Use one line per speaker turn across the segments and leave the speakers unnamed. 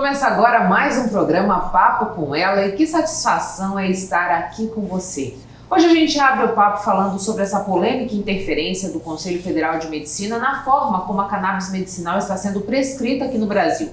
Começa agora mais um programa Papo com Ela e que satisfação é estar aqui com você. Hoje a gente abre o papo falando sobre essa polêmica interferência do Conselho Federal de Medicina na forma como a cannabis medicinal está sendo prescrita aqui no Brasil.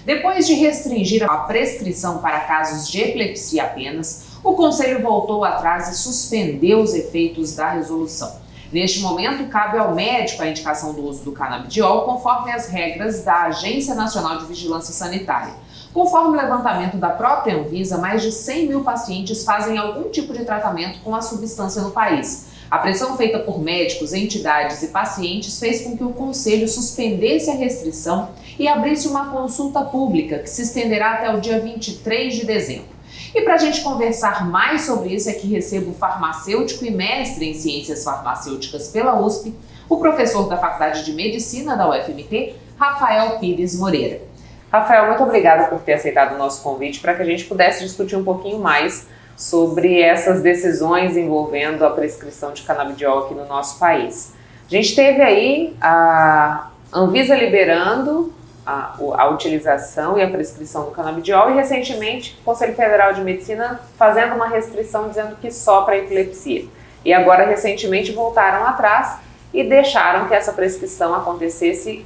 Depois de restringir a prescrição para casos de epilepsia apenas, o Conselho voltou atrás e suspendeu os efeitos da resolução. Neste momento, cabe ao médico a indicação do uso do canabidiol conforme as regras da Agência Nacional de Vigilância Sanitária. Conforme o levantamento da própria Anvisa, mais de 100 mil pacientes fazem algum tipo de tratamento com a substância no país. A pressão feita por médicos, entidades e pacientes fez com que o Conselho suspendesse a restrição e abrisse uma consulta pública que se estenderá até o dia 23 de dezembro. E para a gente conversar mais sobre isso é que recebo o farmacêutico e mestre em ciências farmacêuticas pela USP, o professor da Faculdade de Medicina da UFMT, Rafael Pires Moreira. Rafael, muito obrigada por ter aceitado o nosso convite para que a gente pudesse discutir um pouquinho mais sobre essas decisões envolvendo a prescrição de canabidiol aqui no nosso país. A gente teve aí a Anvisa liberando a utilização e a prescrição do canabidiol e recentemente o Conselho Federal de Medicina fazendo uma restrição dizendo que só para epilepsia. E agora recentemente voltaram atrás e deixaram que essa prescrição acontecesse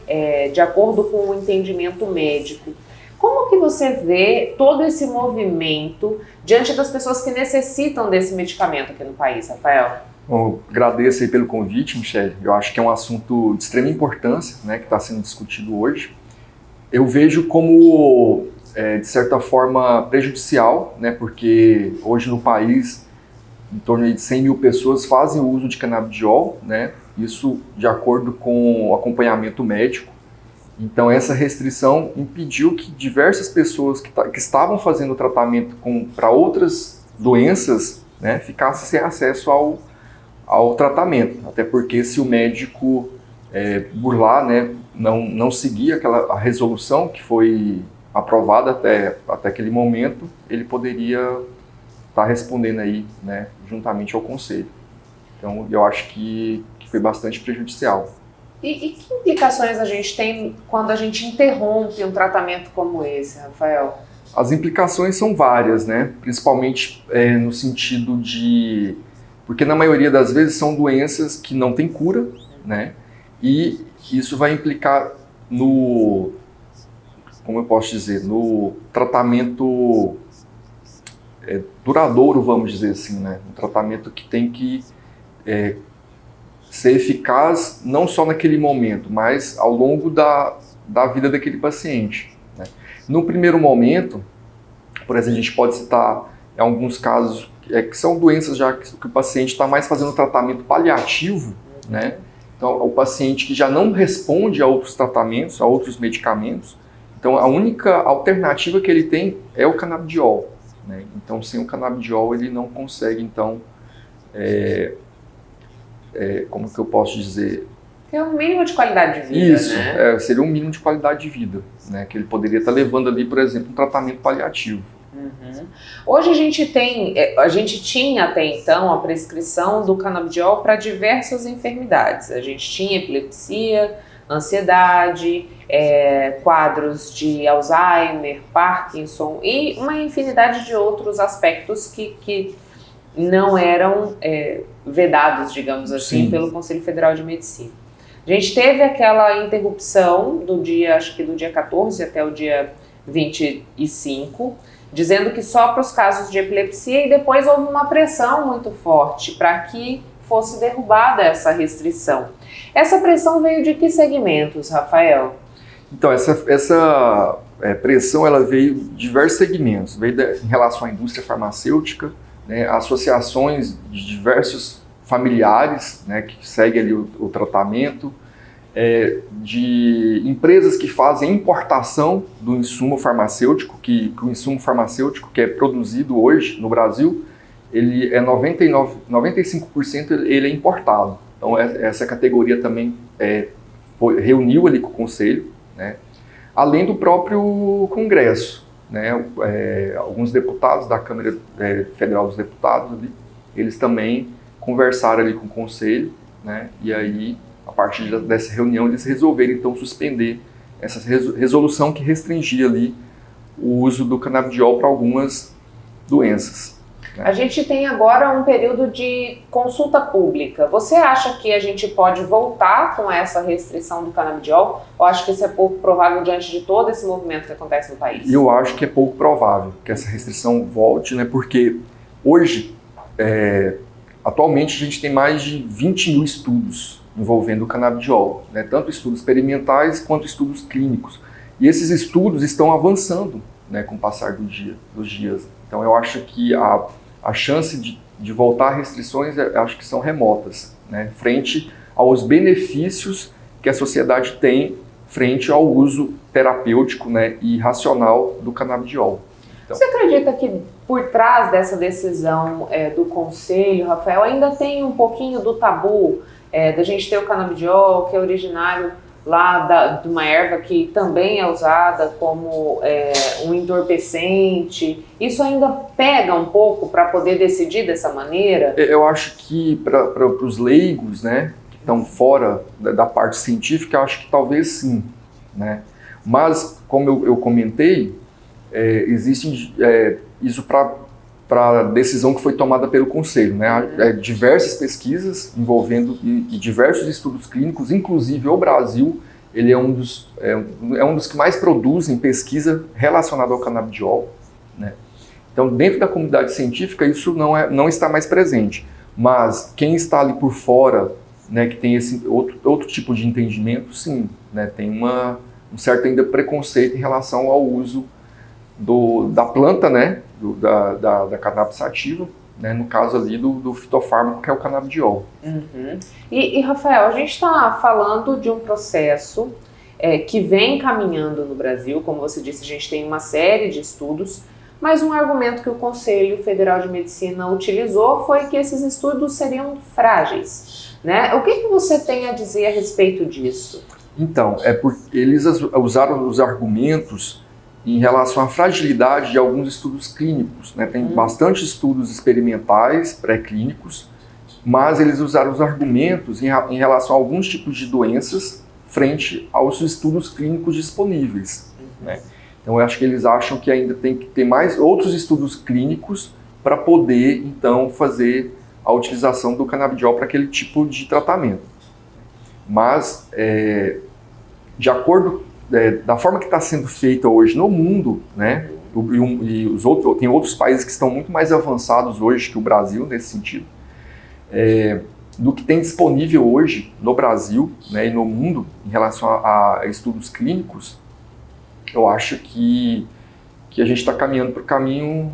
de acordo com o entendimento médico. Como que você vê todo esse movimento diante das pessoas que necessitam desse medicamento aqui no país, Rafael?
Bom, agradeço aí pelo convite, Michele. Eu acho que é um assunto de extrema importância, né, que está sendo discutido hoje. Eu vejo como, de certa forma, prejudicial, né, porque hoje no país, em torno de 100 mil pessoas fazem o uso de canabidiol, né, isso de acordo com o acompanhamento médico. Então, essa restrição impediu que diversas pessoas que estavam fazendo o tratamento para outras doenças, né, ficassem sem acesso ao tratamento. Até porque se o médico burlar, né, não seguir a resolução que foi aprovada até aquele momento, ele poderia estar respondendo aí, né, juntamente ao Conselho. Então, eu acho que foi bastante prejudicial.
E que implicações a gente tem quando a gente interrompe um tratamento como esse, Rafael?
As implicações são várias, né? Principalmente no sentido de... Porque na maioria das vezes são doenças que não têm cura, né? E isso vai implicar no... Como eu posso dizer? No tratamento duradouro, vamos dizer assim, né? Um tratamento que tem que ser eficaz não só naquele momento, mas ao longo da vida daquele paciente, né? No primeiro momento, por exemplo, a gente pode citar alguns casos que são doenças já que o paciente está mais fazendo tratamento paliativo, né? Então, o paciente que já não responde a outros tratamentos, a outros medicamentos, então a única alternativa que ele tem é o canabidiol, né? Então, sem o canabidiol ele não consegue, então, como que eu posso dizer?
É um mínimo de qualidade de vida,
isso,
né?
Seria um mínimo de qualidade de vida, né? Que ele poderia estar levando ali, por exemplo, um tratamento paliativo.
Uhum. Hoje a gente tinha até então a prescrição do canabidiol para diversas enfermidades. A gente tinha epilepsia, ansiedade, quadros de Alzheimer, Parkinson e uma infinidade de outros aspectos que não eram vedados, digamos assim, pelo Conselho Federal de Medicina. A gente teve aquela interrupção acho que do dia 14 até o dia 25, dizendo que só para os casos de epilepsia, e depois houve uma pressão muito forte para que fosse derrubada essa restrição. Essa pressão veio de que segmentos, Rafael?
Então, essa pressão ela veio de diversos segmentos. Veio em relação à indústria farmacêutica, né, associações de diversos familiares, né, que seguem ali o tratamento, de empresas que fazem importação do insumo farmacêutico, que o insumo farmacêutico que é produzido hoje no Brasil, ele 95% ele é importado. Então essa categoria também reuniu ali com o Conselho, né, além do próprio Congresso, né, alguns deputados da Câmara Federal dos Deputados ali, eles também conversaram ali com o Conselho, né, e aí a partir dessa reunião eles resolveram então suspender essa resolução que restringia ali o uso do canabidiol para algumas doenças.
A gente tem agora um período de consulta pública. Você acha que a gente pode voltar com essa restrição do canabidiol? Ou acha que isso é pouco provável diante de todo esse movimento que acontece no país?
Eu acho que é pouco provável que essa restrição volte, né? Porque hoje, atualmente, a gente tem mais de 20 mil estudos envolvendo o canabidiol, né? Tanto estudos experimentais quanto estudos clínicos. E esses estudos estão avançando, né, com o passar dos dias. Então eu acho que a chance de voltar a restrições, acho que são remotas, né, frente aos benefícios que a sociedade tem frente ao uso terapêutico, né, e racional do canabidiol. Então,
você acredita que por trás dessa decisão do Conselho, Rafael, ainda tem um pouquinho do tabu da gente ter o canabidiol, que é originário lá de uma erva que também é usada como um entorpecente? Isso ainda pega um pouco para poder decidir dessa maneira?
Eu acho que para os leigos, né, que estão fora da parte científica, eu acho que talvez sim, né? Mas, como eu comentei, existe isso para a decisão que foi tomada pelo Conselho, né? Diversas pesquisas envolvendo e diversos estudos clínicos, inclusive o Brasil, ele é um dos que mais produzem pesquisa relacionada ao canabidiol, né? Então, dentro da comunidade científica, isso não está mais presente, mas quem está ali por fora, né, que tem esse outro tipo de entendimento, sim, né, tem um certo ainda preconceito em relação ao uso da planta, né, da cannabis sativa, né, no caso ali do fitofármaco, que é o canabidiol.
Uhum. E Rafael, a gente está falando de um processo que vem caminhando no Brasil, como você disse, a gente tem uma série de estudos, mas um argumento que o Conselho Federal de Medicina utilizou foi que esses estudos seriam frágeis, né? O que você tem a dizer a respeito disso?
Então, porque eles usaram os argumentos em relação à fragilidade de alguns estudos clínicos, né? Tem bastante estudos experimentais, pré-clínicos, mas eles usaram os argumentos em relação a alguns tipos de doenças frente aos estudos clínicos disponíveis, né? Então, eu acho que eles acham que ainda tem que ter mais outros estudos clínicos para poder, então, fazer a utilização do canabidiol para aquele tipo de tratamento. Mas, de acordo da forma que está sendo feita hoje no mundo, né, tem outros países que estão muito mais avançados hoje que o Brasil nesse sentido, do que tem disponível hoje no Brasil, né, e no mundo em relação a estudos clínicos, eu acho que a gente está caminhando para o caminho,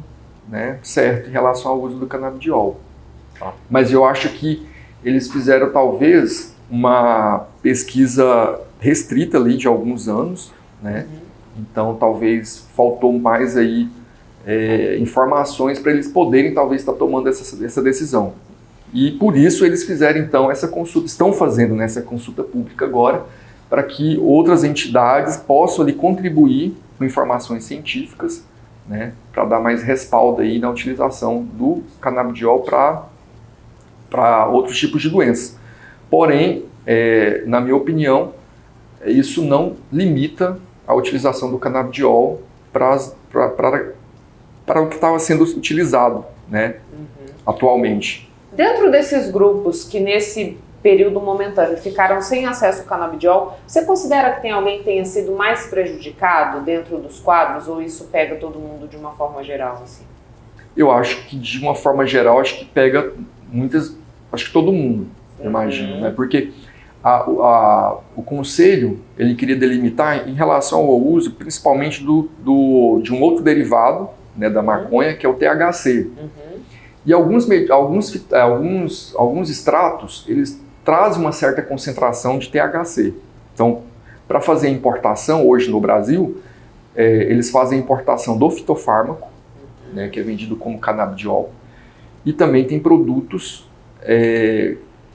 né, certo em relação ao uso do canabidiol. Tá? Mas eu acho que eles fizeram talvez uma pesquisa restrita ali de alguns anos, né? Então talvez faltou mais aí informações para eles poderem talvez estar tomando essa decisão. E por isso eles fizeram então essa consulta, estão fazendo nessa consulta pública agora, para que outras entidades possam ali contribuir com informações científicas, né, para dar mais respaldo aí na utilização do canabidiol para outros tipos de doenças. Porém, na minha opinião, isso não limita a utilização do canabidiol para o que estava sendo utilizado, né, atualmente.
Dentro desses grupos que nesse período momentâneo ficaram sem acesso ao canabidiol, você considera que tem alguém que tenha sido mais prejudicado dentro dos quadros, ou isso pega todo mundo de uma forma geral, assim?
Eu acho que de uma forma geral, acho que pega acho que todo mundo, imagino, né? Porque o Conselho, ele queria delimitar em relação ao uso, principalmente de um outro derivado, né, da maconha, que é o THC. E alguns extratos, eles trazem uma certa concentração de THC. Então, para fazer a importação hoje no Brasil, eles fazem a importação do fitofármaco, né, que é vendido como canabidiol, e também tem produtos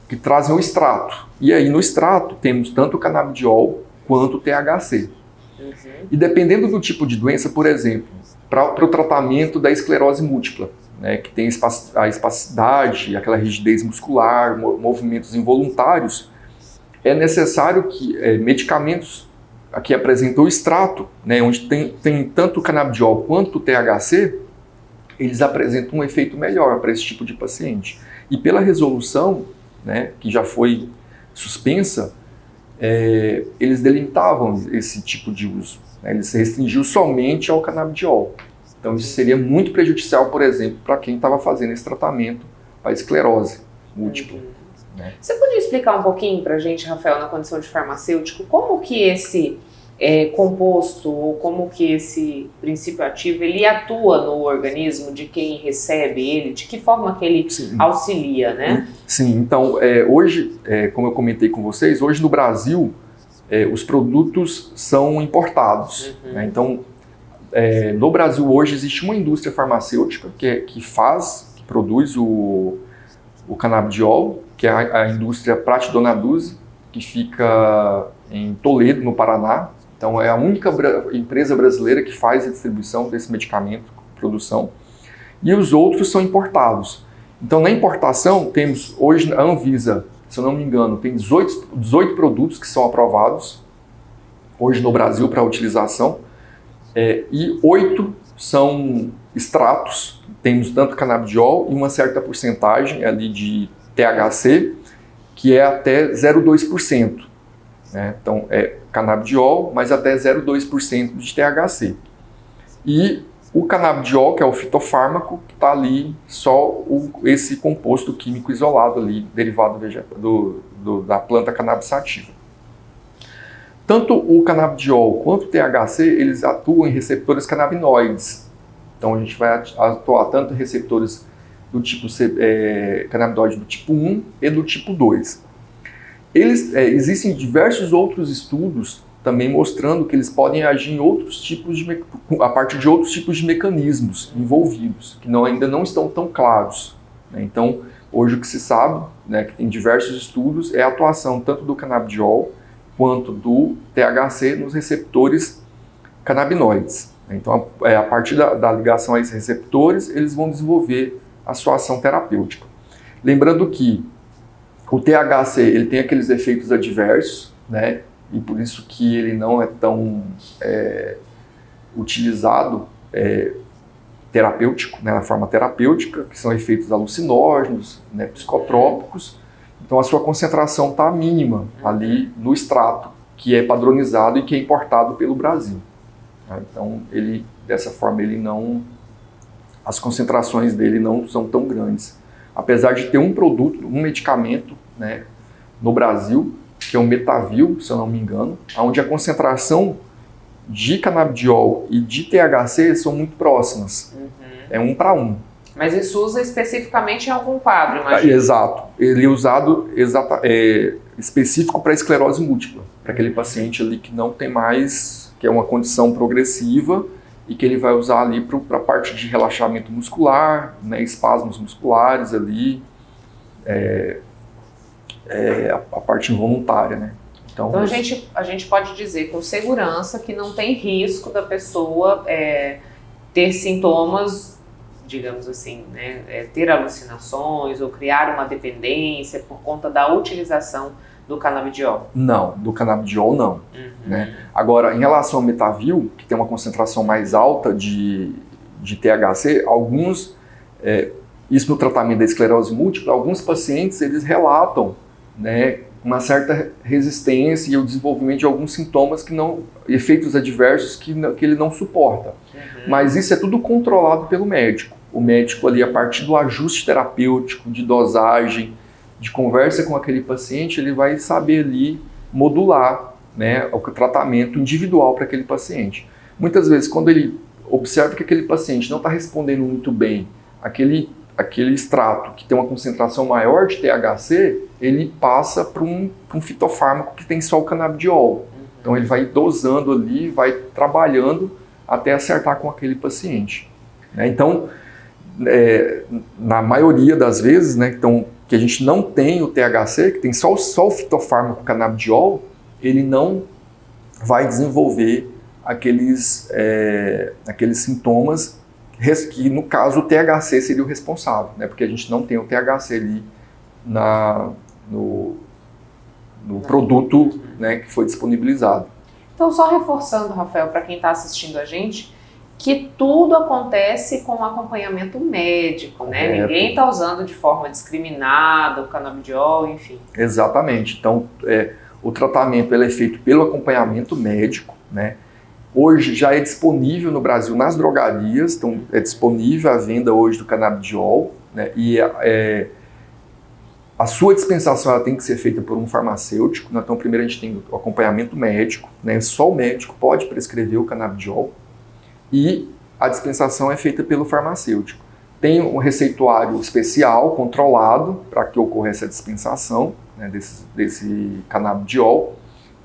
que trazem o extrato. E aí no extrato temos tanto o canabidiol quanto o THC. E dependendo do tipo de doença, por exemplo, para o tratamento da esclerose múltipla, né, que tem a espasticidade, aquela rigidez muscular, movimentos involuntários, é necessário que medicamentos aqui apresentou o extrato, né, onde tem tanto o canabidiol quanto o THC, eles apresentam um efeito melhor para esse tipo de paciente. E pela resolução, né, que já foi suspensa, eles delimitavam esse tipo de uso, né, eles se restringiu somente ao canabidiol. Então isso seria muito prejudicial, por exemplo, para quem estava fazendo esse tratamento para esclerose múltipla. Né?
Você podia explicar um pouquinho para a gente, Rafael, na condição de farmacêutico, como que esse composto, ou como que esse princípio ativo, ele atua no organismo de quem recebe ele, de que forma que ele auxilia, né?
Sim, então, hoje, como eu comentei com vocês, hoje no Brasil, os produtos são importados. Né? Então, no Brasil hoje existe uma indústria farmacêutica que produz o canabidiol, que é a indústria Prat Dona Dulce, que fica em Toledo, no Paraná. Então é a única empresa brasileira que faz a distribuição desse medicamento, produção, e os outros são importados. Então na importação temos, hoje a Anvisa, se eu não me engano, tem 18 produtos que são aprovados hoje no Brasil para utilização, e 8 são extratos, temos tanto canabidiol e uma certa porcentagem ali de THC, que é até 0,2%. Né? Então é canabidiol, mas até 0,2% de THC. E o canabidiol, que é o fitofármaco, que está ali só esse composto químico isolado ali, derivado da planta cannabis sativa. Tanto o canabidiol quanto o THC, eles atuam em receptores canabinoides. Então a gente vai atuar tanto em receptores do tipo canabinoide do tipo 1 e do tipo 2. Existem diversos outros estudos também mostrando que eles podem agir em outros tipos a partir de outros tipos de mecanismos envolvidos, que ainda não estão tão claros. Né? Então, hoje o que se sabe, né, que tem diversos estudos, é a atuação tanto do canabidiol quanto do THC nos receptores canabinoides. Então, a partir da ligação a esses receptores, eles vão desenvolver a sua ação terapêutica. Lembrando que o THC ele tem aqueles efeitos adversos, né? E por isso que ele não é tão utilizado terapêutico, né? Na forma terapêutica, que são efeitos alucinógenos, né? Psicotrópicos. Então a sua concentração está mínima ali no extrato, que é padronizado e que é importado pelo Brasil. Então dessa forma as concentrações dele não são tão grandes. Apesar de ter um produto, um medicamento, né, no Brasil, que é o Metavil, se eu não me engano, onde a concentração de canabidiol e de THC são muito próximas. É 1 para 1.
Mas isso usa especificamente em algum quadro, imagina?
Exato. Ele é usado específico para esclerose múltipla, para aquele paciente ali que não tem mais, que é uma condição progressiva, e que ele vai usar ali para a parte de relaxamento muscular, né, espasmos musculares ali, a parte involuntária, né? Então
a gente pode dizer com segurança que não tem risco da pessoa ter sintomas, digamos assim, né, ter alucinações ou criar uma dependência por conta da utilização do canabidiol? Não,
do canabidiol não. Né? Agora, em relação ao Metavil, que tem uma concentração mais alta de THC, isso no tratamento da esclerose múltipla, alguns pacientes eles relatam, né, uma certa resistência e o desenvolvimento de alguns sintomas efeitos adversos que ele não suporta. Mas isso é tudo controlado pelo médico. O médico ali, a partir do ajuste terapêutico, de dosagem, de conversa com aquele paciente, ele vai saber ali modular, né, o tratamento individual para aquele paciente. Muitas vezes, quando ele observa que aquele paciente não está respondendo muito bem aquele extrato que tem uma concentração maior de THC, ele passa para um fitofármaco que tem só o canabidiol. Então ele vai dosando ali, vai trabalhando até acertar com aquele paciente. Né? Então, na maioria das vezes, né, que a gente não tem o THC, que tem só o fitofármaco canabidiol, ele não vai desenvolver aqueles sintomas que, no caso, o THC seria o responsável, né? Porque a gente não tem o THC ali no produto, né, que foi disponibilizado.
Então, só reforçando, Rafael, para quem está assistindo a gente, que tudo acontece com acompanhamento médico, né?
Correto.
Ninguém está usando de forma discriminada o canabidiol, enfim.
Exatamente. Então, o tratamento ele é feito pelo acompanhamento médico, né? Hoje já é disponível no Brasil nas drogarias, então é disponível a venda hoje do canabidiol, né? E a sua dispensação ela tem que ser feita por um farmacêutico, né? Então primeiro a gente tem o acompanhamento médico, né? Só o médico pode prescrever o canabidiol e a dispensação é feita pelo farmacêutico. Tem um receituário especial, controlado, para que ocorra essa dispensação, né, desse canabidiol.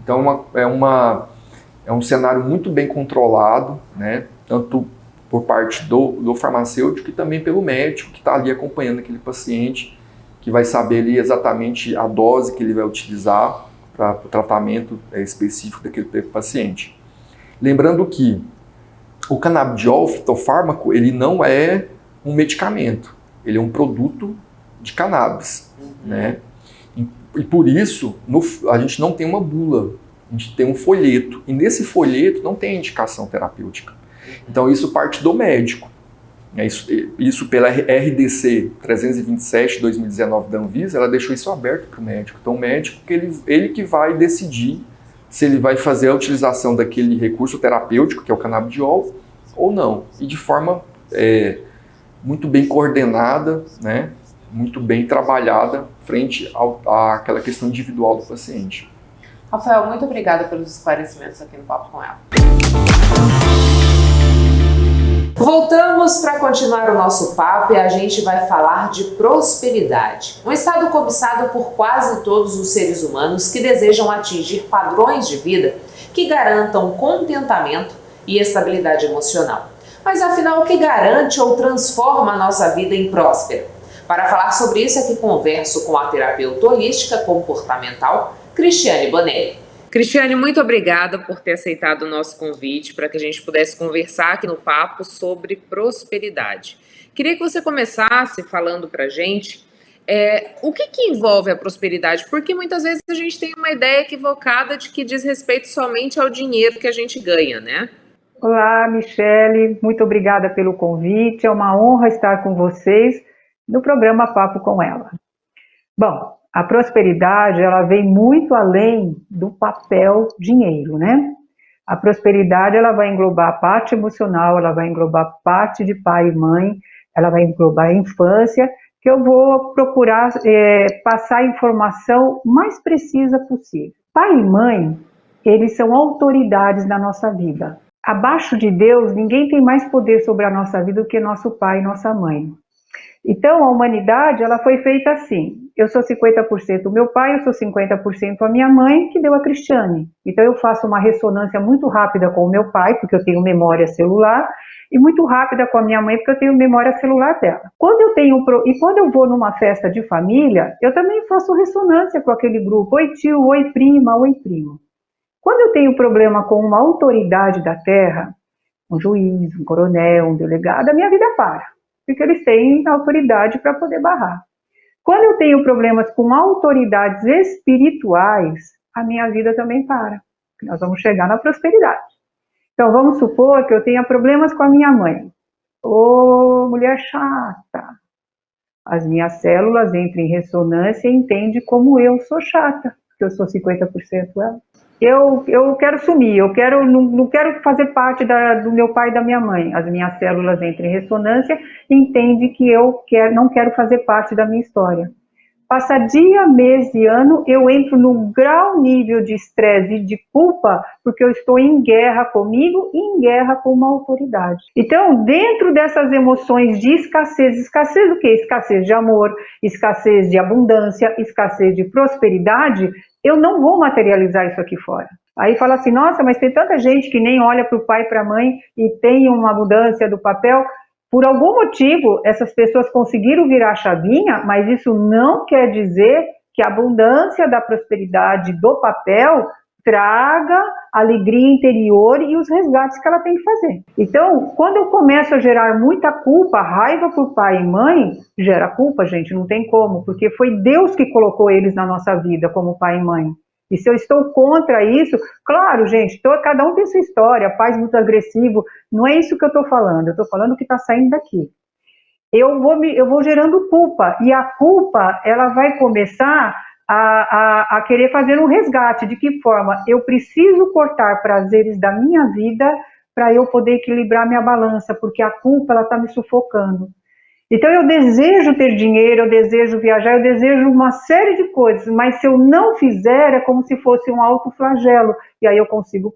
Então é um cenário muito bem controlado, né, tanto por parte do farmacêutico e também pelo médico que está ali acompanhando aquele paciente, que vai saber ali exatamente a dose que ele vai utilizar para o tratamento específico daquele paciente. Lembrando que o canabidiol, o fitofármaco, ele não é um medicamento, ele é um produto de cannabis, né? E por isso a gente não tem uma bula, a gente tem um folheto, e nesse folheto não tem indicação terapêutica. Então isso parte do médico. Isso pela RDC 327/2019 da Anvisa, ela deixou isso aberto para o médico. Então o médico, ele que vai decidir se ele vai fazer a utilização daquele recurso terapêutico, que é o canabidiol, ou não. E de forma muito bem coordenada, né? Muito bem trabalhada frente àquela questão individual do paciente.
Rafael, muito obrigada pelos esclarecimentos aqui no Papo com Ela. Voltamos para continuar o nosso papo e a gente vai falar de prosperidade. Um estado cobiçado por quase todos os seres humanos que desejam atingir padrões de vida que garantam contentamento e estabilidade emocional. Mas afinal, o que garante ou transforma a nossa vida em próspera? Para falar sobre isso é que converso com a terapeuta holística comportamental, Cristiane Bonelli. Cristiane, muito obrigada por ter aceitado o nosso convite para que a gente pudesse conversar aqui no Papo sobre prosperidade. Queria que você começasse falando para a gente o que envolve a prosperidade, porque muitas vezes a gente tem uma ideia equivocada de que diz respeito somente ao dinheiro que a gente ganha, né?
Olá, Michele, muito obrigada pelo convite, é uma honra estar com vocês no programa Papo com Ela. Bom, a prosperidade, ela vem muito além do papel dinheiro, né? A prosperidade, ela vai englobar a parte emocional, ela vai englobar a parte de pai e mãe, ela vai englobar a infância, que eu vou procurar passar a informação mais precisa possível. Pai e mãe, eles são autoridades na nossa vida. Abaixo de Deus, ninguém tem mais poder sobre a nossa vida do que nosso pai e nossa mãe. Então, a humanidade, ela foi feita assim. Eu sou 50% o meu pai, eu sou 50% a minha mãe, que deu a Cristiane. Então, eu faço uma ressonância muito rápida com o meu pai, porque eu tenho memória celular, e muito rápida com a minha mãe, porque eu tenho memória celular dela. Quando eu vou numa festa de família, eu também faço ressonância com aquele grupo. Oi tio, oi prima, oi primo. Quando eu tenho problema com uma autoridade da terra, um juiz, um coronel, um delegado, a minha vida para. Porque eles têm autoridade para poder barrar. Quando eu tenho problemas com autoridades espirituais, a minha vida também para. Nós vamos chegar na prosperidade. Então, vamos supor que eu tenha problemas com a minha mãe. Ô, mulher chata. As minhas células entram em ressonância e entendem como eu sou chata, porque eu sou 50% ela. Eu quero sumir, não quero fazer parte do meu pai e da minha mãe. As minhas células entram em ressonância e entendem que não quero fazer parte da minha história. Passa dia, mês e ano, eu entro num nível de estresse e de culpa, porque eu estou em guerra comigo e em guerra com uma autoridade. Então, dentro dessas emoções de escassez do quê? Escassez de amor, escassez de abundância, escassez de prosperidade, eu não vou materializar isso aqui fora. Aí fala assim, nossa, mas tem tanta gente que nem olha para o pai e para a mãe e tem uma mudança do papel. Por algum motivo, essas pessoas conseguiram virar a chavinha, mas isso não quer dizer que a abundância da prosperidade do papel traga alegria interior e os resgates que ela tem que fazer. Então, quando eu começo a gerar muita culpa, raiva por pai e mãe, gera culpa, gente, não tem como, porque foi Deus que colocou eles na nossa vida como pai e mãe. E se eu estou contra isso, claro, gente, cada um tem sua história, pais muito agressivo, não é isso que eu estou falando, eu estou falando o que está saindo daqui. Eu vou gerando culpa, e a culpa, ela vai começar a querer fazer um resgate. De que forma? Eu preciso cortar prazeres da minha vida para eu poder equilibrar minha balança, porque a culpa, ela está me sufocando. Então eu desejo ter dinheiro, eu desejo viajar, eu desejo uma série de coisas, mas se eu não fizer, é como se fosse um autoflagelo, e aí eu consigo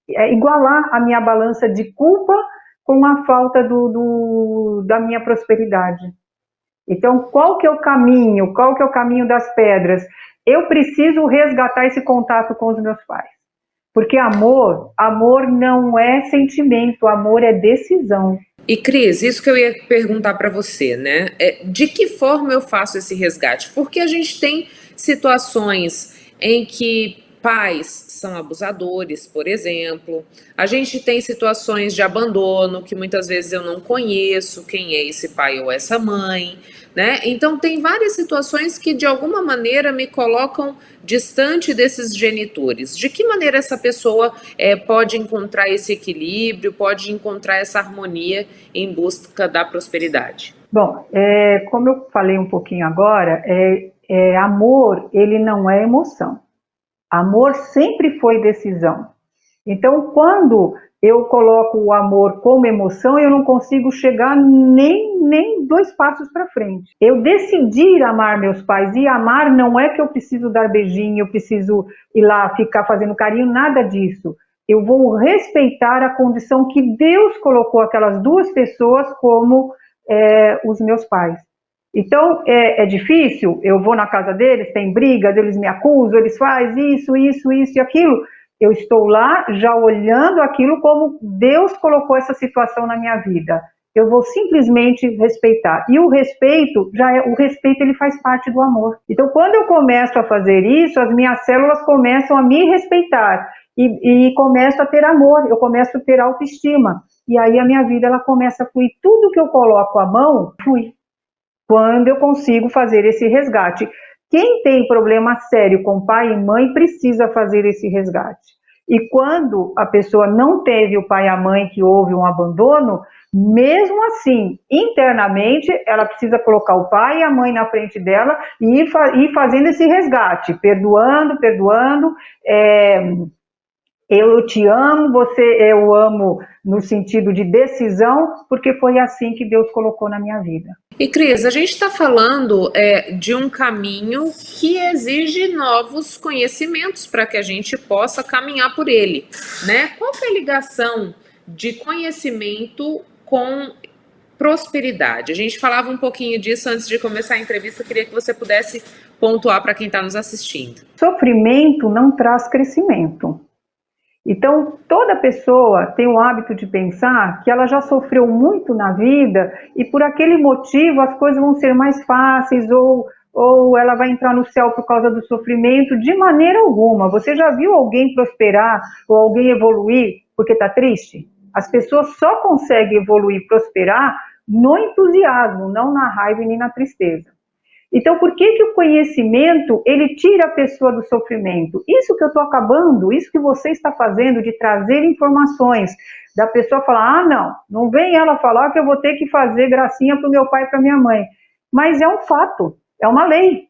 igualar a minha balança de culpa com a falta da minha prosperidade. Então, qual que é o caminho? Qual que é o caminho das pedras? Eu preciso resgatar esse contato com os meus pais. Porque amor não é sentimento, amor é decisão.
E Cris, isso que eu ia perguntar para você, né? De que forma eu faço esse resgate? Porque a gente tem situações em que pais são abusadores, por exemplo. A gente tem situações de abandono que muitas vezes eu não conheço quem é esse pai ou essa mãe, né? Então tem várias situações que de alguma maneira me colocam distante desses genitores. De que maneira essa pessoa pode encontrar esse equilíbrio, pode encontrar essa harmonia em busca da prosperidade?
Bom, como eu falei um pouquinho agora, amor, ele não é emoção. Amor sempre foi decisão. Então, quando eu coloco o amor como emoção, eu não consigo chegar nem 2 passos para frente. Eu decidir amar meus pais, e amar não é que eu preciso dar beijinho, eu preciso ir lá ficar fazendo carinho, nada disso. Eu vou respeitar a condição que Deus colocou aquelas 2 pessoas como os meus pais. Então, é difícil, eu vou na casa deles, tem brigas, eles me acusam, eles fazem isso e aquilo. Eu estou lá já olhando aquilo como Deus colocou essa situação na minha vida. Eu vou simplesmente respeitar. E o respeito, ele faz parte do amor. Então, quando eu começo a fazer isso, as minhas células começam a me respeitar e começo a ter amor, eu começo a ter autoestima. E aí a minha vida, ela começa a fluir. Tudo que eu coloco a mão, flui. Quando eu consigo fazer esse resgate. Quem tem problema sério com pai e mãe precisa fazer esse resgate. E quando a pessoa não teve o pai e a mãe, que houve um abandono, mesmo assim, internamente, ela precisa colocar o pai e a mãe na frente dela e ir fazendo esse resgate, perdoando, eu te amo, eu amo no sentido de decisão, porque foi assim que Deus colocou na minha vida.
E Cris, a gente está falando de um caminho que exige novos conhecimentos para que a gente possa caminhar por ele, né? Qual que é a ligação de conhecimento com prosperidade? A gente falava um pouquinho disso antes de começar a entrevista, eu queria que você pudesse pontuar para quem está nos assistindo.
Sofrimento não traz crescimento. Então, toda pessoa tem o hábito de pensar que ela já sofreu muito na vida e por aquele motivo as coisas vão ser mais fáceis ou ela vai entrar no céu por causa do sofrimento. De maneira alguma. Você já viu alguém prosperar ou alguém evoluir porque está triste? As pessoas só conseguem evoluir, prosperar no entusiasmo, não na raiva e nem na tristeza. Então, por que o conhecimento, ele tira a pessoa do sofrimento? Isso que eu estou acabando, isso que você está fazendo, de trazer informações, da pessoa falar, não vem ela falar que eu vou ter que fazer gracinha para o meu pai e para minha mãe. Mas é um fato, é uma lei.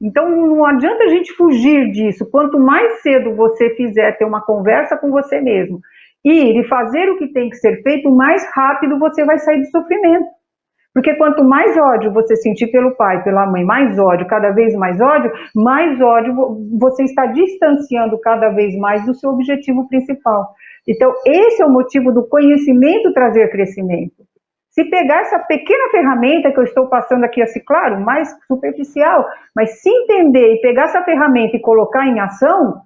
Então, não adianta a gente fugir disso. Quanto mais cedo você fizer ter uma conversa com você mesmo, e fazer o que tem que ser feito, mais rápido você vai sair do sofrimento. Porque quanto mais ódio você sentir pelo pai, pela mãe, mais ódio, cada vez mais ódio você está distanciando cada vez mais do seu objetivo principal. Então, esse é o motivo do conhecimento trazer crescimento. Se pegar essa pequena ferramenta que eu estou passando aqui, assim, claro, mais superficial, mas se entender e pegar essa ferramenta e colocar em ação,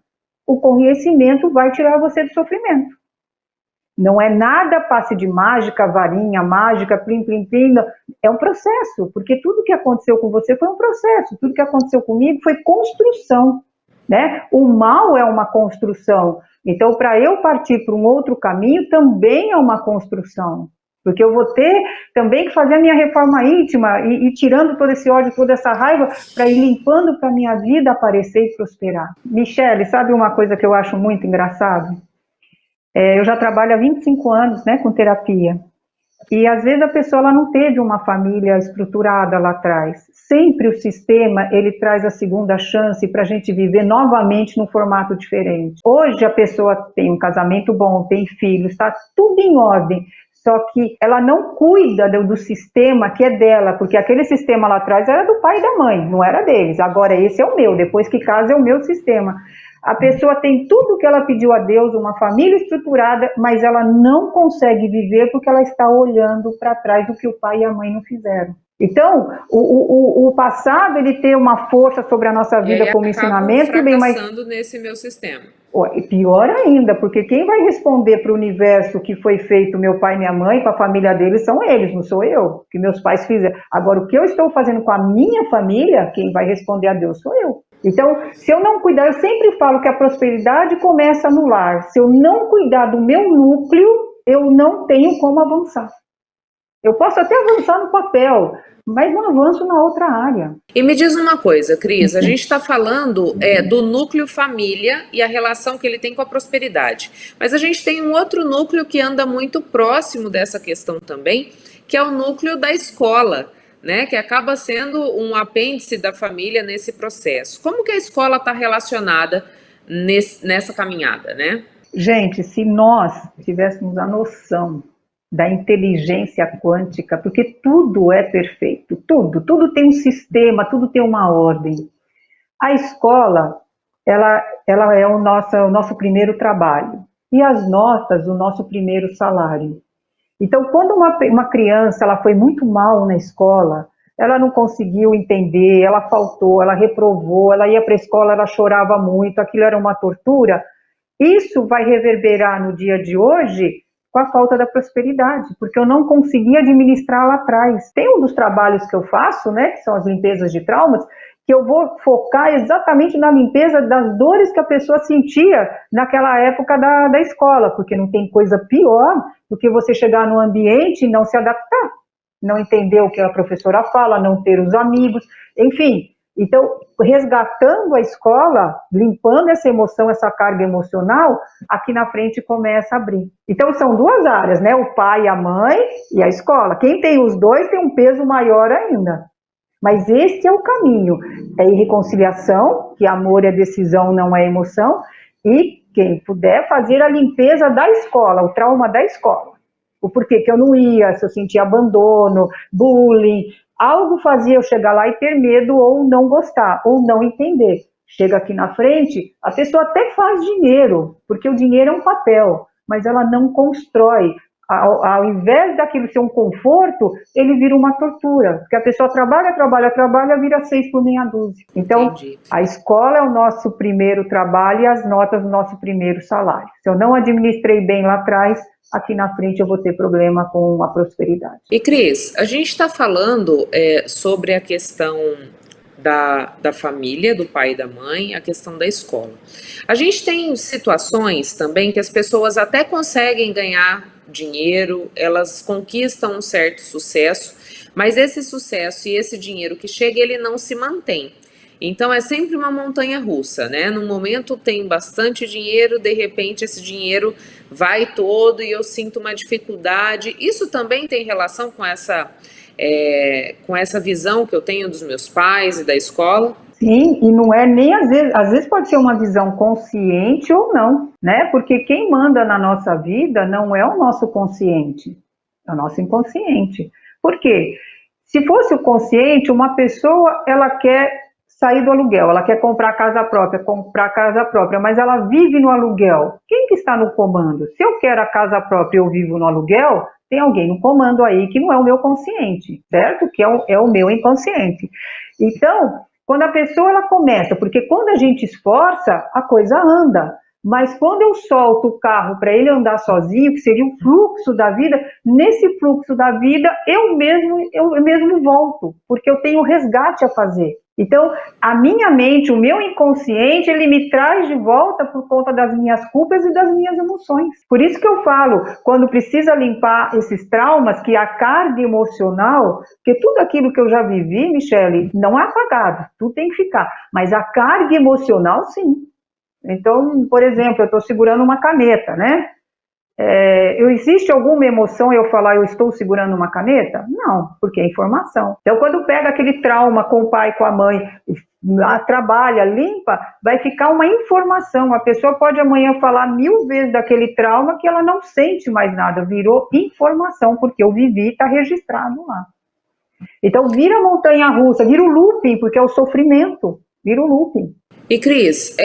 o conhecimento vai tirar você do sofrimento. Não é nada passe de mágica, varinha, mágica, plim, plim, plim. É um processo, porque tudo que aconteceu com você foi um processo. Tudo que aconteceu comigo foi construção, né? O mal é uma construção. Então, para eu partir para um outro caminho, também é uma construção. Porque eu vou ter também que fazer a minha reforma íntima e tirando todo esse ódio, toda essa raiva, para ir limpando para a minha vida aparecer e prosperar. Michele, sabe uma coisa que eu acho muito engraçado? Eu já trabalho há 25 anos, né, com terapia. E às vezes a pessoa ela não teve uma família estruturada lá atrás. Sempre o sistema ele traz a segunda chance para a gente viver novamente num formato diferente. Hoje a pessoa tem um casamento bom, tem filhos, está tudo em ordem. Só que ela não cuida do sistema que é dela, porque aquele sistema lá atrás era do pai e da mãe, não era deles. Agora esse é o meu, depois que casa é o meu sistema. A pessoa tem tudo que ela pediu a Deus, uma família estruturada, mas ela não consegue viver porque ela está olhando para trás do que o pai e a mãe não fizeram. Então, o passado ele tem uma força sobre a nossa vida como ensinamento.
E aí fracassando nesse meu sistema.
Pior ainda, porque quem vai responder para o universo que foi feito meu pai e minha mãe, para a família deles, são eles, não sou eu, que meus pais fizeram. Agora, o que eu estou fazendo com a minha família, quem vai responder a Deus sou eu. Então, se eu não cuidar, eu sempre falo que a prosperidade começa no lar. Se eu não cuidar do meu núcleo, eu não tenho como avançar. Eu posso até avançar no papel, mas não avanço na outra área.
E me diz uma coisa, Cris, a gente está falando do núcleo família e a relação que ele tem com a prosperidade. Mas a gente tem um outro núcleo que anda muito próximo dessa questão também, que é o núcleo da escola, né, que acaba sendo um apêndice da família nesse processo. Como que a escola está relacionada nessa caminhada, né?
Gente, se nós tivéssemos a noção da inteligência quântica, porque tudo é perfeito, tudo tem um sistema, tudo tem uma ordem. A escola, ela é o nosso primeiro trabalho, e as notas, o nosso primeiro salário. Então, quando uma criança ela foi muito mal na escola, ela não conseguiu entender, ela faltou, ela reprovou, ela ia para a escola, ela chorava muito, aquilo era uma tortura, isso vai reverberar no dia de hoje com a falta da prosperidade, porque eu não consegui administrar lá atrás. Tem um dos trabalhos que eu faço, né, que são as limpezas de traumas, que eu vou focar exatamente na limpeza das dores que a pessoa sentia naquela época da escola, porque não tem coisa pior do que você chegar no ambiente e não se adaptar, não entender o que a professora fala, não ter os amigos, enfim. Então, resgatando a escola, limpando essa emoção, essa carga emocional, aqui na frente começa a abrir. Então, são duas áreas, né? O pai, a mãe e a escola. Quem tem os dois tem um peso maior ainda. Mas esse é o caminho, é irreconciliação, que amor é decisão, não é emoção, e quem puder fazer a limpeza da escola, o trauma da escola. O porquê que eu não ia, se eu sentia abandono, bullying, algo fazia eu chegar lá e ter medo ou não gostar, ou não entender. Chega aqui na frente, a pessoa até faz dinheiro, porque o dinheiro é um papel, mas ela não constrói. Ao invés daquilo ser um conforto, ele vira uma tortura, porque a pessoa trabalha, vira 6 por meia dúzia. Então, entendi. A escola é o nosso primeiro trabalho e as notas o nosso primeiro salário. Se eu não administrei bem lá atrás, aqui na frente eu vou ter problema com a prosperidade.
E Cris, a gente está falando sobre a questão da família, do pai e da mãe, a questão da escola. A gente tem situações também que as pessoas até conseguem ganhar dinheiro, elas conquistam um certo sucesso, mas esse sucesso e esse dinheiro que chega, ele não se mantém. Então é sempre uma montanha russa, né? No momento tem bastante dinheiro, de repente esse dinheiro vai todo e eu sinto uma dificuldade. Isso também tem relação com essa visão que eu tenho dos meus pais e da escola?
Sim, e não é nem às vezes pode ser uma visão consciente ou não, né? Porque quem manda na nossa vida não é o nosso consciente, é o nosso inconsciente. Por quê? Se fosse o consciente, uma pessoa, ela quer sair do aluguel, ela quer comprar casa própria, mas ela vive no aluguel. Quem que está no comando? Se eu quero a casa própria e eu vivo no aluguel, tem alguém no comando aí que não é o meu consciente, certo? Que é o meu inconsciente. Então, quando a pessoa ela começa, porque quando a gente esforça, a coisa anda. Mas quando eu solto o carro para ele andar sozinho, que seria o fluxo da vida, nesse fluxo da vida eu mesmo volto, porque eu tenho resgate a fazer. Então, a minha mente, o meu inconsciente, ele me traz de volta por conta das minhas culpas e das minhas emoções. Por isso que eu falo, quando precisa limpar esses traumas, que a carga emocional, porque tudo aquilo que eu já vivi, Michele, não é apagado, tudo tem que ficar, mas a carga emocional, sim. Então, por exemplo, eu estou segurando uma caneta, né? Existe alguma emoção eu falar eu estou segurando uma caneta? Não, porque é informação. Então, quando pega aquele trauma com o pai, com a mãe, trabalha, limpa, vai ficar uma informação. A pessoa pode amanhã falar 1000 vezes daquele trauma que ela não sente mais nada, virou informação, porque eu vivi e está registrado lá. Então, vira montanha-russa, vira o looping, porque é o sofrimento, vira o looping.
E Cris,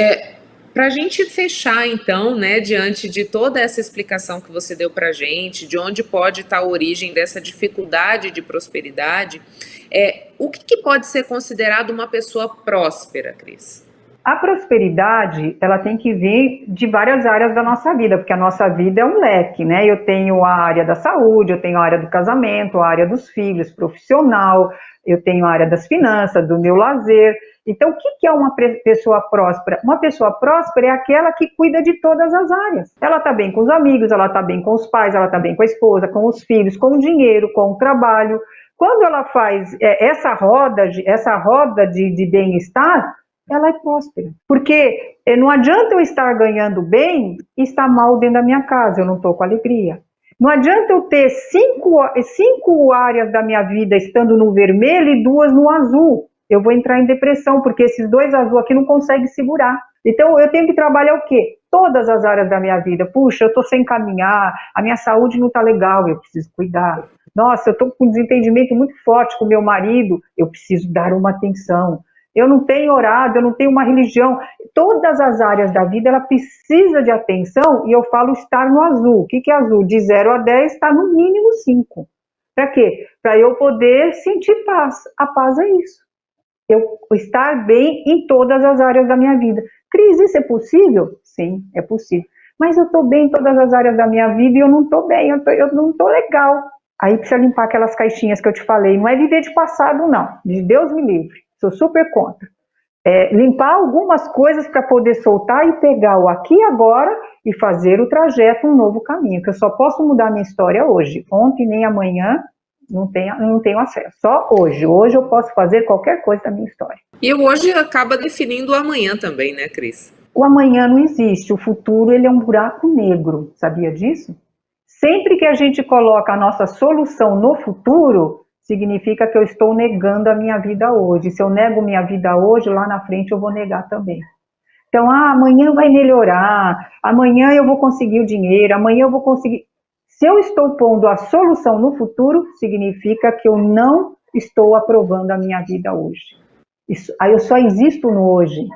para a gente fechar, então, né, diante de toda essa explicação que você deu para a gente, de onde pode estar a origem dessa dificuldade de prosperidade, o que pode ser considerado uma pessoa próspera, Cris?
A prosperidade, ela tem que vir de várias áreas da nossa vida, porque a nossa vida é um leque, né? Eu tenho a área da saúde, eu tenho a área do casamento, a área dos filhos, profissional, eu tenho a área das finanças, do meu lazer. Então, o que é uma pessoa próspera? Uma pessoa próspera é aquela que cuida de todas as áreas. Ela está bem com os amigos, ela está bem com os pais, ela está bem com a esposa, com os filhos, com o dinheiro, com o trabalho. Quando ela faz essa roda de bem-estar, ela é próspera. Porque não adianta eu estar ganhando bem e estar mal dentro da minha casa, eu não estou com alegria. Não adianta eu ter cinco áreas da minha vida estando no vermelho e 2 no azul. Eu vou entrar em depressão, porque esses 2 azul aqui não conseguem segurar. Então, eu tenho que trabalhar o quê? Todas as áreas da minha vida. Puxa, eu estou sem caminhar, a minha saúde não está legal, eu preciso cuidar. Nossa, eu estou com um desentendimento muito forte com meu marido, eu preciso dar uma atenção. Eu não tenho orado, eu não tenho uma religião. Todas as áreas da vida, ela precisa de atenção, e eu falo estar no azul. O que é azul? De 0 a 10 está no mínimo 5. Para quê? Para eu poder sentir paz. A paz é isso. Eu estar bem em todas as áreas da minha vida. Cris, isso é possível? Sim, é possível. Mas eu estou bem em todas as áreas da minha vida e eu não estou bem, eu não estou legal. Aí precisa limpar aquelas caixinhas que eu te falei. Não é viver de passado, não. De Deus me livre. Sou super contra. Limpar algumas coisas para poder soltar e pegar o aqui e agora e fazer o trajeto, um novo caminho. Que eu só posso mudar a minha história hoje. Ontem nem amanhã. Não tenho acesso. Só hoje. Hoje eu posso fazer qualquer coisa da minha história.
E o hoje acaba definindo o amanhã também, né, Cris?
O amanhã não existe. O futuro, ele é um buraco negro. Sabia disso? Sempre que a gente coloca a nossa solução no futuro, significa que eu estou negando a minha vida hoje. Se eu nego minha vida hoje, lá na frente eu vou negar também. Então, amanhã vai melhorar. Amanhã eu vou conseguir o dinheiro. Amanhã eu vou conseguir... Se eu estou pondo a solução no futuro, significa que eu não estou aprovando a minha vida hoje. Aí eu só existo no hoje.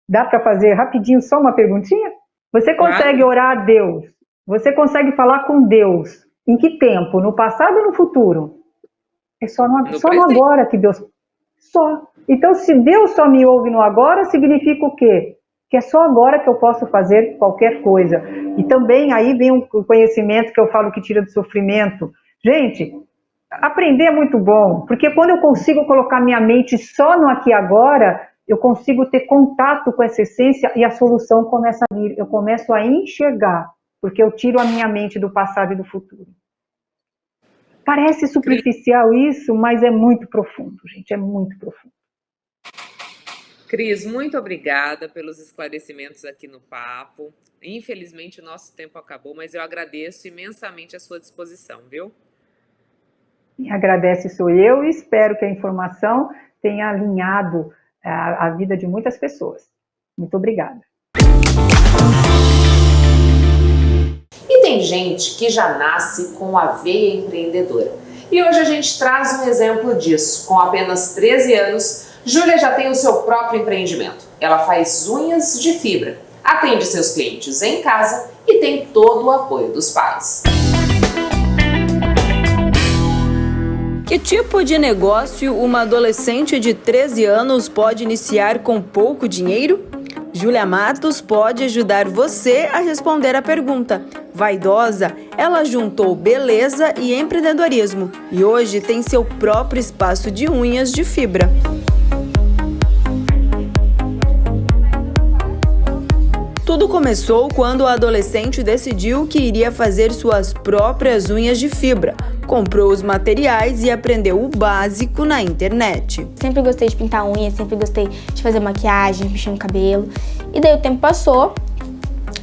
Dá para fazer rapidinho só uma perguntinha? Você consegue orar a Deus? Você consegue falar com Deus? Em que tempo? No passado ou no futuro? É só no agora que Deus... Só. Então, se Deus só me ouve no agora, significa o quê? Que é só agora que eu posso fazer qualquer coisa. E também aí vem um conhecimento que eu falo que tira do sofrimento. Gente, aprender é muito bom, porque quando eu consigo colocar minha mente só no aqui e agora, eu consigo ter contato com essa essência e a solução começa a vir. Eu começo a enxergar, porque eu tiro a minha mente do passado e do futuro. Parece superficial isso, mas é muito profundo, gente, é muito profundo.
Cris, muito obrigada pelos esclarecimentos aqui no papo. Infelizmente o nosso tempo acabou, mas eu agradeço imensamente a sua disposição, viu?
Quem agradece sou eu e espero que a informação tenha alinhado a vida de muitas pessoas. Muito obrigada.
E tem gente que já nasce com a veia empreendedora. E hoje a gente traz um exemplo disso. Com apenas 13 anos, Júlia já tem o seu próprio empreendimento. Ela faz unhas de fibra, atende seus clientes em casa e tem todo o apoio dos pais.
Que tipo de negócio uma adolescente de 13 anos pode iniciar com pouco dinheiro? Júlia Matos pode ajudar você a responder a pergunta. Vaidosa, ela juntou beleza e empreendedorismo e hoje tem seu próprio espaço de unhas de fibra. Tudo começou quando a adolescente decidiu que iria fazer suas próprias unhas de fibra. Comprou os materiais e aprendeu o básico na internet.
Sempre gostei de pintar unha, sempre gostei de fazer maquiagem, mexer no cabelo. E daí o tempo passou,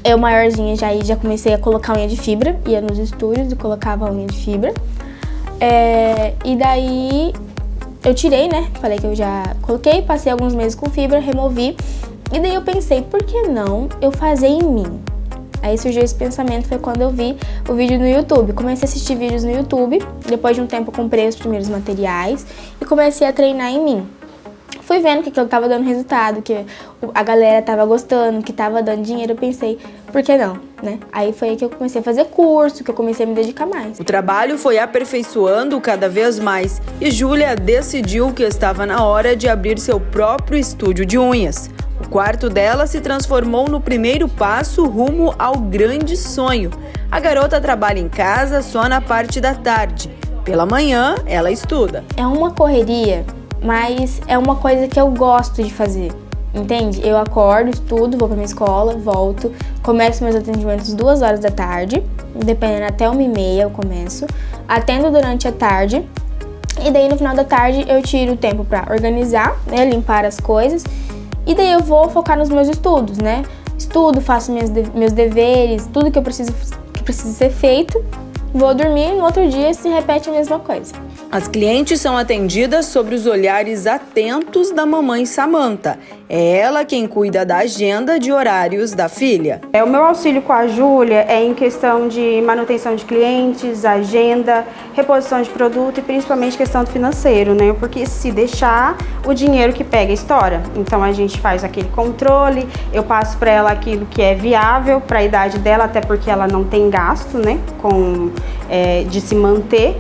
eu maiorzinha já comecei a colocar unha de fibra, ia nos estúdios e colocava unha de fibra. E daí eu tirei, né? Falei que eu já coloquei, passei alguns meses com fibra, removi. E daí eu pensei, por que não eu fazer em mim? Aí surgiu esse pensamento, foi quando eu vi o vídeo no YouTube. Comecei a assistir vídeos no YouTube, depois de um tempo eu comprei os primeiros materiais e comecei a treinar em mim. Fui vendo que aquilo estava dando resultado, que a galera estava gostando, que estava dando dinheiro, eu pensei, por que não, né? Aí foi aí que eu comecei a fazer curso, que eu comecei a me dedicar mais.
O trabalho foi aperfeiçoando cada vez mais e Júlia decidiu que estava na hora de abrir seu próprio estúdio de unhas. O quarto dela se transformou no primeiro passo rumo ao grande sonho. A garota trabalha em casa só na parte da tarde. Pela manhã, ela estuda.
É uma correria, mas é uma coisa que eu gosto de fazer, entende? Eu acordo, estudo, vou pra minha escola, volto, começo meus atendimentos 2 horas da tarde, dependendo até 1h30 eu começo, atendo durante a tarde e daí no final da tarde eu tiro o tempo pra organizar, né, limpar as coisas e daí eu vou focar nos meus estudos, né? Estudo, faço meus deveres, tudo que precisa ser feito, vou dormir e no outro dia se repete a mesma coisa.
As clientes são atendidas sobre os olhares atentos da mamãe Samanta. É ela quem cuida da agenda de horários da filha.
O meu auxílio com a Júlia é em questão de manutenção de clientes, agenda, reposição de produto e principalmente questão do financeiro, né? Porque se deixar, o dinheiro que pega estoura. Então a gente faz aquele controle, eu passo para ela aquilo que é viável para a idade dela, até porque ela não tem gasto, né? De se manter.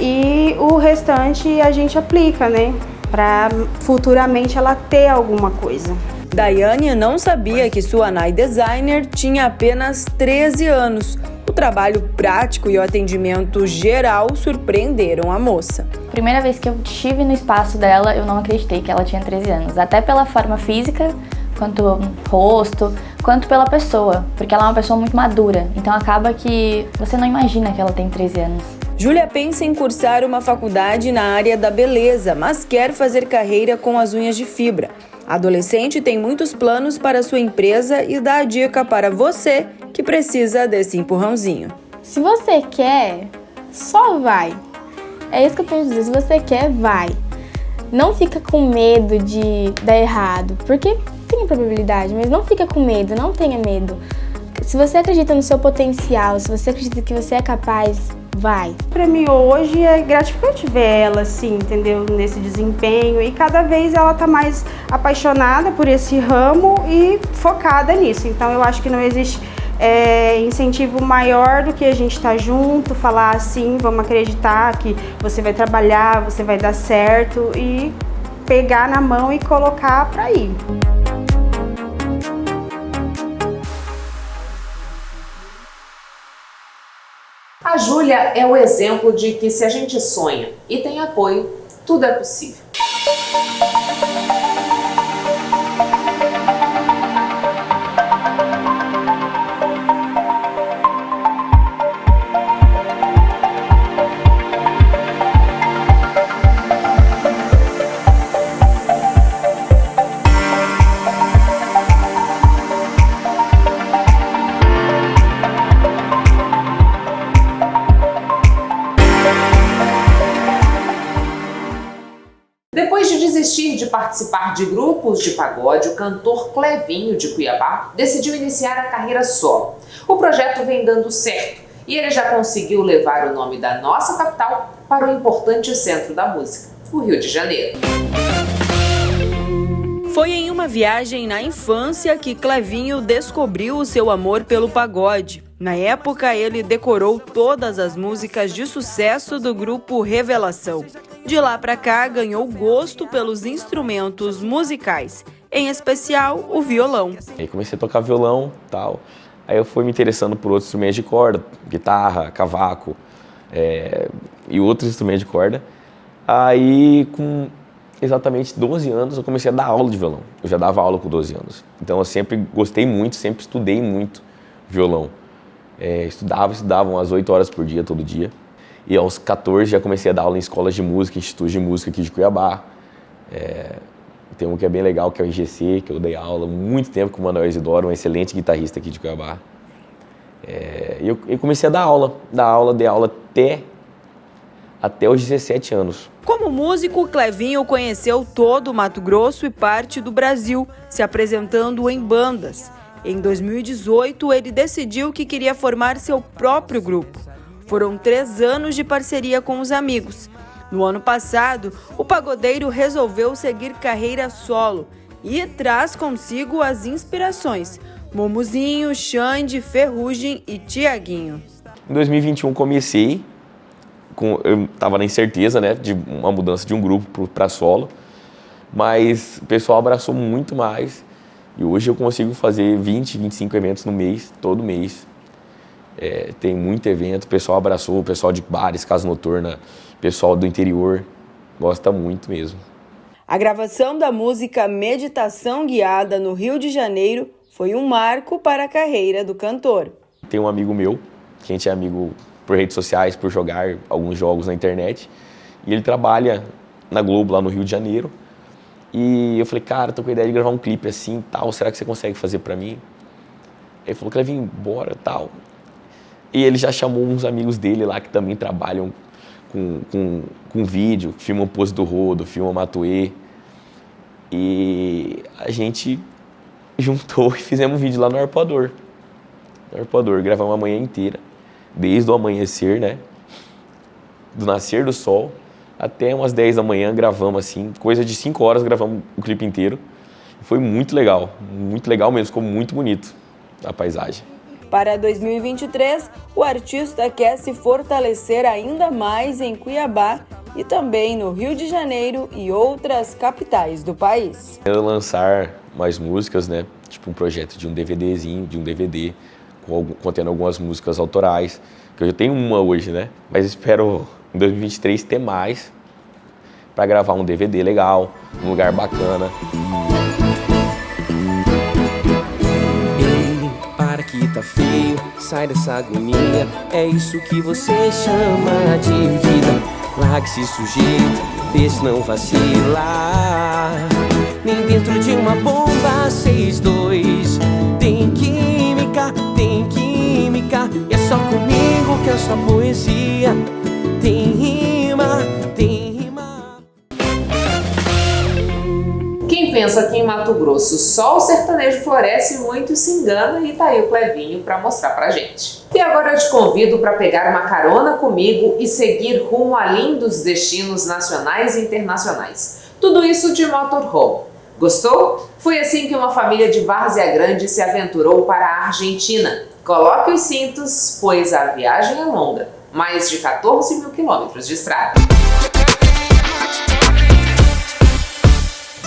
E o restante a gente aplica, né? Para futuramente ela ter alguma coisa.
Daiane não sabia que sua Nai Designer tinha apenas 13 anos. O trabalho prático e o atendimento geral surpreenderam a moça.
Primeira vez que eu estive no espaço dela, eu não acreditei que ela tinha 13 anos. Até pela forma física, quanto rosto, quanto pela pessoa. Porque ela é uma pessoa muito madura. Então acaba que você não imagina que ela tem 13 anos.
Júlia pensa em cursar uma faculdade na área da beleza, mas quer fazer carreira com as unhas de fibra. A adolescente tem muitos planos para sua empresa e dá a dica para você que precisa desse empurrãozinho.
Se você quer, só vai. É isso que eu tenho a dizer, se você quer, vai. Não fica com medo de dar errado, porque tem probabilidade, mas não fica com medo, não tenha medo. Se você acredita no seu potencial, se você acredita que você é capaz, vai.
Para mim hoje é gratificante ver ela assim, entendeu? Nesse desempenho e cada vez ela tá mais apaixonada por esse ramo e focada nisso. Então eu acho que não existe incentivo maior do que a gente estar junto, falar assim, vamos acreditar que você vai trabalhar, você vai dar certo e pegar na mão e colocar para ir.
A Júlia é o exemplo de que se a gente sonha e tem apoio, tudo é possível. Depois de desistir de participar de grupos de pagode, o cantor Clevinho, de Cuiabá, decidiu iniciar a carreira solo. O projeto vem dando certo e ele já conseguiu levar o nome da nossa capital para o importante centro da música, o Rio de Janeiro.
Foi em uma viagem na infância que Clevinho descobriu o seu amor pelo pagode. Na época, ele decorou todas as músicas de sucesso do grupo Revelação. De lá pra cá, ganhou gosto pelos instrumentos musicais, em especial o violão.
Aí comecei a tocar violão e tal. Aí eu fui me interessando por outros instrumentos de corda, guitarra, cavaco e outros instrumentos de corda. Aí, com exatamente 12 anos eu comecei a dar aula de violão. Eu já dava aula com 12 anos. Então eu sempre gostei muito, sempre estudei muito violão. Estudava umas 8 horas por dia, todo dia. E aos 14 já comecei a dar aula em escolas de música, institutos de música aqui de Cuiabá. Tem um que é bem legal, que é o IGC, que eu dei aula há muito tempo com o Manuel Isidoro, um excelente guitarrista aqui de Cuiabá. Eu comecei a dei aula até os 17 anos.
Como músico, Clevinho conheceu todo o Mato Grosso e parte do Brasil, se apresentando em bandas. Em 2018, ele decidiu que queria formar seu próprio grupo. Foram 3 anos de parceria com os amigos. No ano passado, o pagodeiro resolveu seguir carreira solo e traz consigo as inspirações: Momuzinho, Xande, Ferrugem e Tiaguinho.
Em 2021 comecei, eu estava na incerteza, né, de uma mudança de um grupo para solo, mas o pessoal abraçou muito mais e hoje eu consigo fazer 20, 25 eventos no mês, todo mês. Tem muito evento, o pessoal abraçou, o pessoal de bares, casa noturna, pessoal do interior, gosta muito mesmo.
A gravação da música Meditação Guiada no Rio de Janeiro foi um marco para a carreira do cantor.
Tem um amigo meu, que a gente é amigo por redes sociais, por jogar alguns jogos na internet, e ele trabalha na Globo, lá no Rio de Janeiro, e eu falei, cara, tô com a ideia de gravar um clipe assim, tal, será que você consegue fazer pra mim? Ele falou, Clevinho, bora, tal. E ele já chamou uns amigos dele lá que também trabalham com vídeo, filmam Pose do Rodo, filmam Matuê. E a gente juntou e fizemos um vídeo lá no Arpoador. Gravamos a manhã inteira, desde o amanhecer, né? Do nascer do sol até umas 10 da manhã gravamos assim, coisa de 5 horas gravamos o clipe inteiro. Foi muito legal mesmo, ficou muito bonito a paisagem.
Para 2023, o artista quer se fortalecer ainda mais em Cuiabá e também no Rio de Janeiro e outras capitais do país.
Eu lançar mais músicas, né? Tipo um projeto de um DVD, contendo algumas músicas autorais, que eu já tenho uma hoje, né? Mas espero em 2023 ter mais para gravar um DVD legal, um lugar bacana.
Que tá feio, sai dessa agonia. É isso que você chama de vida. Largue-se sujeito, vê se não vacilar. Nem dentro de uma bomba 6-2. Tem química, e é só comigo que é só poesia. Tem rima.
Quem pensa que em Mato Grosso só o sertanejo floresce muito se engana, e tá aí o Clevinho para mostrar pra gente. E agora eu te convido para pegar uma carona comigo e seguir rumo a lindos destinos nacionais e internacionais. Tudo isso de motorhome. Gostou? Foi assim que uma família de Várzea Grande se aventurou para a Argentina. Coloque os cintos, pois a viagem é longa. Mais de 14 mil quilômetros de estrada.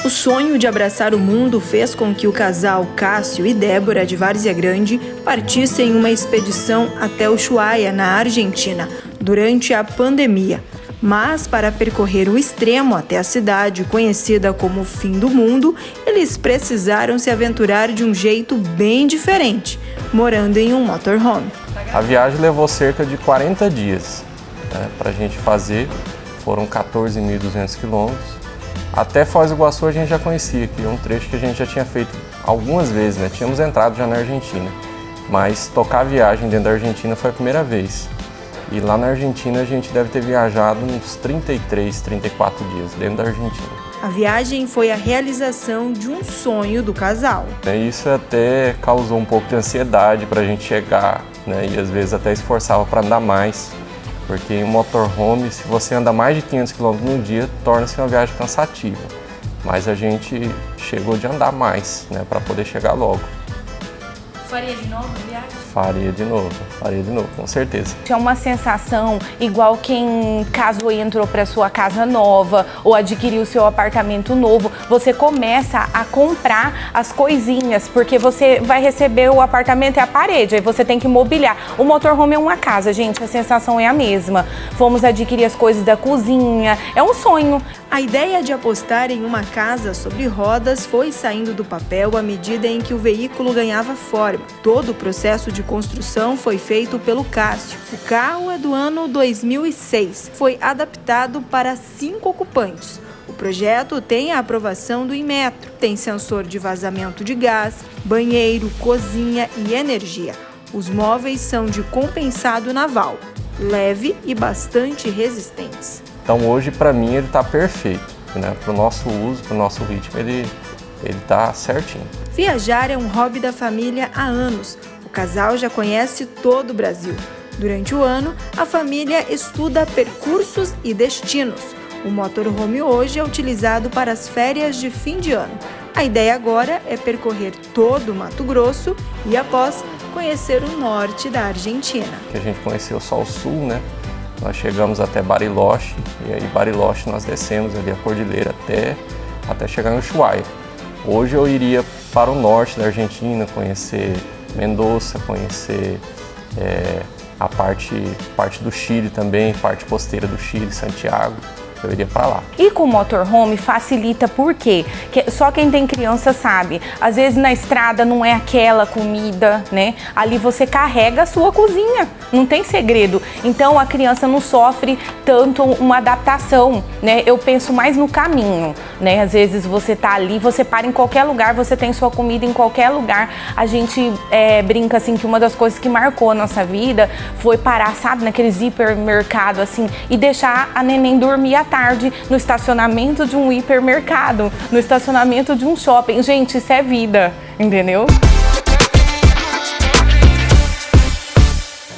O sonho de abraçar o mundo fez com que o casal Cássio e Débora de Várzea Grande partissem em uma expedição até Ushuaia, na Argentina, durante a pandemia. Mas, para percorrer o extremo até a cidade conhecida como Fim do Mundo, eles precisaram se aventurar de um jeito bem diferente, morando em um motorhome.
A viagem levou cerca de 40 dias, para a gente fazer, foram 14.200 quilômetros. Até Foz do Iguaçu a gente já conhecia, que é um trecho que a gente já tinha feito algumas vezes, né? Tínhamos entrado já na Argentina, mas tocar a viagem dentro da Argentina foi a primeira vez. E lá na Argentina a gente deve ter viajado uns 33, 34 dias dentro da Argentina.
A viagem foi a realização de um sonho do casal.
Isso até causou um pouco de ansiedade para a gente chegar, né? E às vezes até esforçava para andar mais. Porque em um motorhome, se você anda mais de 500 km no dia, torna-se uma viagem cansativa. Mas a gente chegou de andar mais, né, para poder chegar logo.
Faria de novo a viagem?
Faria de novo, com certeza.
É uma sensação igual quem casou e entrou para sua casa nova ou adquiriu seu apartamento novo. Você começa a comprar as coisinhas, porque você vai receber o apartamento e a parede, aí você tem que mobiliar. O motorhome é uma casa, gente, a sensação é a mesma. Fomos adquirir as coisas da cozinha, é um sonho.
A ideia de apostar em uma casa sobre rodas foi saindo do papel à medida em que o veículo ganhava forma. Todo o processo de construção foi feito pelo Cássio. O carro é do ano 2006. Foi adaptado para 5 ocupantes. O projeto tem a aprovação do Inmetro. Tem sensor de vazamento de gás, banheiro, cozinha e energia. Os móveis são de compensado naval, leve e bastante resistentes.
Então hoje, para mim, ele está perfeito, né? Para o nosso uso, para o nosso ritmo, ele está certinho.
Viajar é um hobby da família há anos. O casal já conhece todo o Brasil. Durante o ano, a família estuda percursos e destinos. O motorhome hoje é utilizado para as férias de fim de ano. A ideia agora é percorrer todo o Mato Grosso e, após, conhecer o norte da Argentina.
A gente conheceu só o sul, né? Nós chegamos até Bariloche, e aí Bariloche nós descemos ali a cordilheira até chegar no Ushuaia. Hoje eu iria para o norte da Argentina, conhecer Mendoza, conhecer a parte do Chile também, parte costeira do Chile, Santiago. Eu iria para lá.
E com o motorhome facilita por quê? Só quem tem criança sabe. Às vezes na estrada não é aquela comida, né? Ali você carrega a sua cozinha, não tem segredo. Então a criança não sofre tanto uma adaptação, né? Eu penso mais no caminho, né? Às vezes você tá ali, você para em qualquer lugar, você tem sua comida em qualquer lugar. A gente brinca assim que uma das coisas que marcou a nossa vida foi parar, sabe, naqueles hipermercados assim e deixar a neném dormir à tarde no estacionamento de um hipermercado, no estacionamento de um shopping. Gente, isso é vida, entendeu?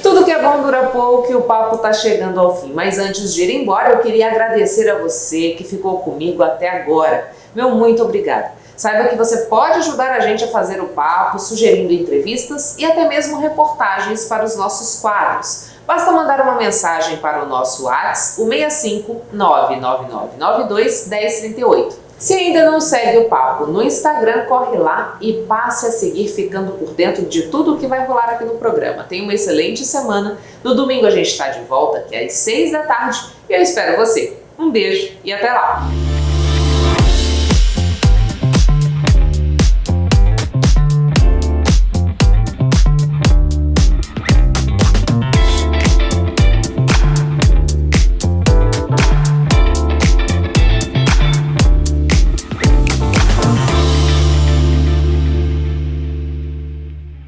Tudo que é bom dura pouco e o papo tá chegando ao fim. Mas antes de ir embora, eu queria agradecer a você que ficou comigo até agora. Meu muito obrigada. Saiba que você pode ajudar a gente a fazer o papo, sugerindo entrevistas e até mesmo reportagens para os nossos quadros. Basta mandar uma mensagem para o nosso WhatsApp, o 65 99992 1038. Se ainda não segue o papo no Instagram, corre lá e passe a seguir, ficando por dentro de tudo o que vai rolar aqui no programa. Tenha uma excelente semana. No domingo a gente está de volta aqui às 6 da tarde e eu espero você. Um beijo e até lá!